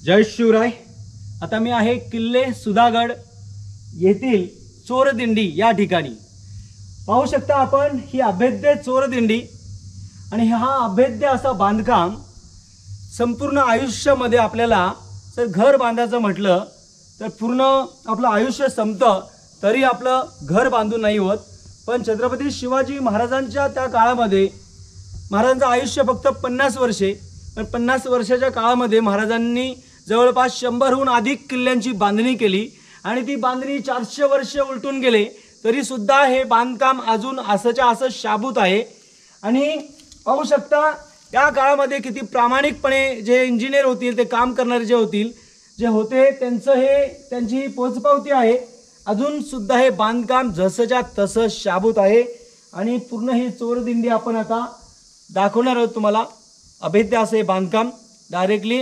जय शिवराय। आता मी आहे किल्ले सुधागड येथील चोरदिंडी या ठिकाणी। पाहू शकता आपण ही अभेद्य चोरदिंडी आणि हा अभेद्य असा बांधकाम संपूर्ण आयुष्यामध्ये आपल्याला जर घर बांधायचं म्हटलं तर पूर्ण आपलं आयुष्य संपतं तरी आपलं घर बांधून नाही होत। पण छत्रपती शिवाजी महाराजांच्या त्या काळामध्ये महाराजांचं आयुष्य फक्त 50 वर्षे, पण 50 वर्षाच्या काळामध्ये महाराजांनी जवळपास 100हून अधिक किल्ल्यांची बांधणी केली आणि ती बांधणी 400 वर्ष उलटून गेले तरी सुद्धा हे बांधकाम अजून असंच्या असं शाबूत आहे। आणि पाहू शकता या काळामध्ये किती प्रामाणिकपणे जे इंजिनियर होतील, ते काम करणारे जे होते त्यांची ही पोचपावती आहे। अजून सुद्धा हे बांधकाम जसंच्या तसं शाबूत आहे आणि पूर्ण ही चोरदिंडी आपण आता दाखवणार आहोत तुम्हाला। अभेद्य असं हे बांधकाम डायरेक्टली